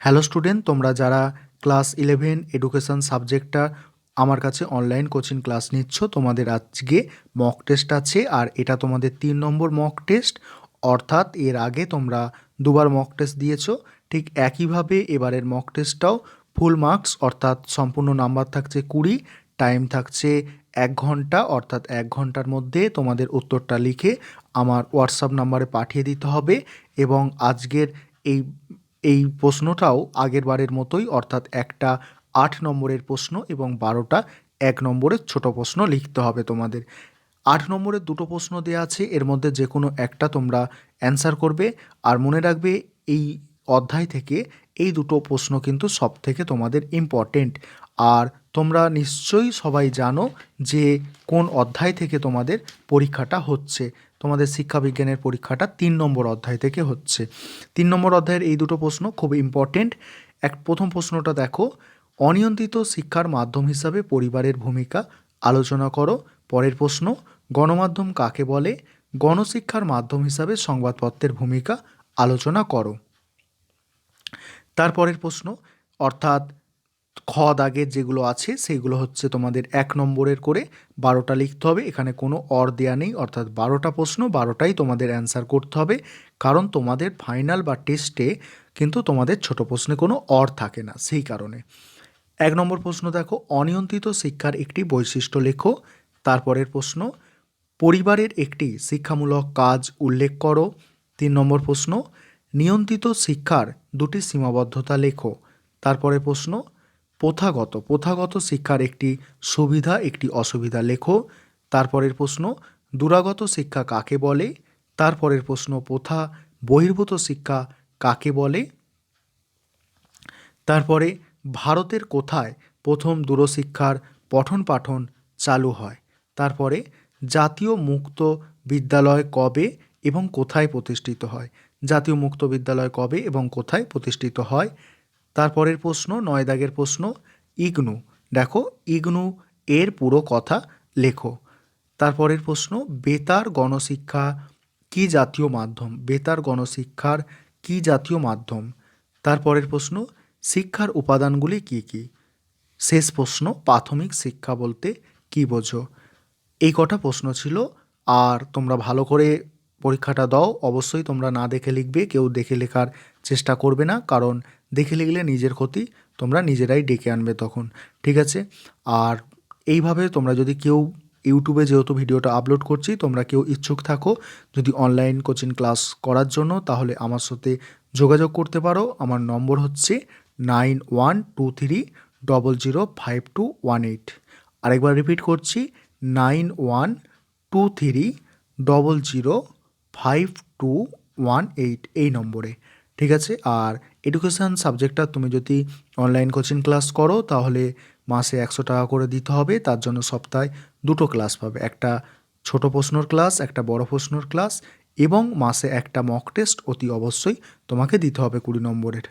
Hello student, তোমরা যারা class 11 education সাবজেক্টটা আমার কাছে অনলাইন কোচিং ক্লাস নিচ্ছ, তোমাদের আজকে মক টেস্ট আছে। আর এটা তোমাদের 3 নম্বর মক টেস্ট, অর্থাৎ এর আগে তোমরা দুবার মক টেস্ট দিয়েছো। ঠিক একইভাবে এবারের মক টেস্টটাও ফুল মার্কস, অর্থাৎ সম্পূর্ণ নাম্বার থাকছে 20, টাইম থাকছে 1 ঘন্টা। অর্থাৎ 1 ঘন্টার মধ্যে তোমাদের উত্তরটা লিখে আমার হোয়াটসঅ্যাপ নাম্বারে পাঠিয়ে দিতে হবে। এবং আজকের এই এই প্রশ্নটাও আগের বারের মতোই, অর্থাৎ একটা 8 নম্বরের প্রশ্ন এবং 12টা 1 নম্বরের ছোট প্রশ্ন লিখতে হবে তোমাদের। 8 নম্বরের দুটো প্রশ্ন দেওয়া আছে, এর মধ্যে যে কোনো একটা তোমরা অ্যান্সার করবে। আর মনে রাখবে, এই অধ্যায় থেকে এই দুটো প্রশ্ন কিন্তু সব থেকে তোমাদের ইম্পর্টেন্ট। আর তোমরা নিশ্চয়ই সবাই জানো যে কোন অধ্যায় থেকে তোমাদের পরীক্ষাটা হচ্ছে। তোমাদের শিক্ষাবিজ্ঞানের পরীক্ষাটা 3 নম্বর অধ্যায় থেকে হচ্ছে। 3 নম্বর অধ্যায়ের এই দুটো প্রশ্ন খুব ইম্পর্টেন্ট। প্রথম প্রশ্নটা দেখো, অনিয়ন্ত্রিত শিক্ষার মাধ্যম হিসাবে পরিবারের ভূমিকা আলোচনা করো। পরের প্রশ্ন, গণমাধ্যম কাকে বলে? গণশিক্ষার মাধ্যম হিসাবে সংবাদপত্রের ভূমিকা আলোচনা করো। তারপরের প্রশ্ন, অর্থাৎ খ দাগের যেগুলো আছে সেইগুলো হচ্ছে তোমাদের 1 নম্বরের করে 12টা লিখতে হবে। এখানে কোনো অর দেয়া নেই, অর্থাৎ 12টা প্রশ্ন 12টাই তোমাদের অ্যান্সার করতে হবে। কারণ তোমাদের ফাইনাল বা টেস্টে কিন্তু তোমাদের ছোট প্রশ্নে কোনো অর থাকে না, সেই কারণে। 1 নম্বর প্রশ্ন দেখো, অনিয়ন্ত্রিত শিক্ষার একটি বৈশিষ্ট্য লেখো। তারপরের প্রশ্ন, পরিবারের একটি শিক্ষামূলক কাজ উল্লেখ করো। 3 নম্বর প্রশ্ন, নিয়ন্ত্রিত শিক্ষার দুটি সীমাবদ্ধতা লেখো। তারপরে প্রশ্ন, প্রথাগত শিক্ষার একটি সুবিধা একটি অসুবিধা লেখো। তারপরের প্রশ্ন, দুরাগত শিক্ষা কাকে বলে? তারপরের প্রশ্ন, প্রথা বহির্ভূত শিক্ষা কাকে বলে? তারপরে, ভারতের কোথায় প্রথম দূরশিক্ষার পঠন পাঠন চালু হয়? তারপরে, জাতীয় মুক্ত বিদ্যালয় কবে এবং কোথায় প্রতিষ্ঠিত হয়? জাতীয় মুক্ত বিদ্যালয় কবে এবং কোথায় প্রতিষ্ঠিত হয়? তারপরের প্রশ্ন, 9 দাগের প্রশ্ন, ইগনু। দেখো, ইগনু এর পুরো কথা লেখো। তারপরের প্রশ্ন, বেতার গণশিক্ষা কি জাতীয় মাধ্যম? বেতার গণশিক্ষার কি জাতীয় মাধ্যম? তারপরের প্রশ্ন, শিক্ষার উপাদানগুলি কি কি? শেষ প্রশ্ন, প্রাথমিক শিক্ষা বলতে কি বোঝো? এই কটা প্রশ্ন ছিল। আর তোমরা ভালো করে পরীক্ষাটা দাও। অবশ্যই তোমরা না দেখে লিখবে, কেউ দেখে লেখার চেষ্টা করবে না, কারণ দেখে লিখলে নিজের ক্ষতি, তোমরা নিজেরাই ডেকে আনবে তখন। ঠিক আছে? আর এইভাবে তোমরা যদি কেউ ইউটিউবে যেহেতু ভিডিওটা আপলোড করছি, তোমরা কেউ ইচ্ছুক থাকো যদি অনলাইন কোচিং ক্লাস করার জন্য, তাহলে আমার সাথে যোগাযোগ করতে পারো। আমার নম্বর হচ্ছে 9123005218। আরেকবার রিপিট করছি, 9123005218 এই নম্বরে। ঠিক আছে? আর এডুকেশান সাবজেক্টটা তুমি যদি অনলাইন কোচিং ক্লাস করো, তাহলে মাসে 100 টাকা করে দিতে হবে। তার জন্য সপ্তাহে 2টো ক্লাস পাবে, একটা ছোট প্রশ্নর ক্লাস, একটা বড় প্রশ্নর ক্লাস, এবং মাসে একটা মক টেস্ট অতি অবশ্যই তোমাকে দিতে হবে 20 নম্বরের।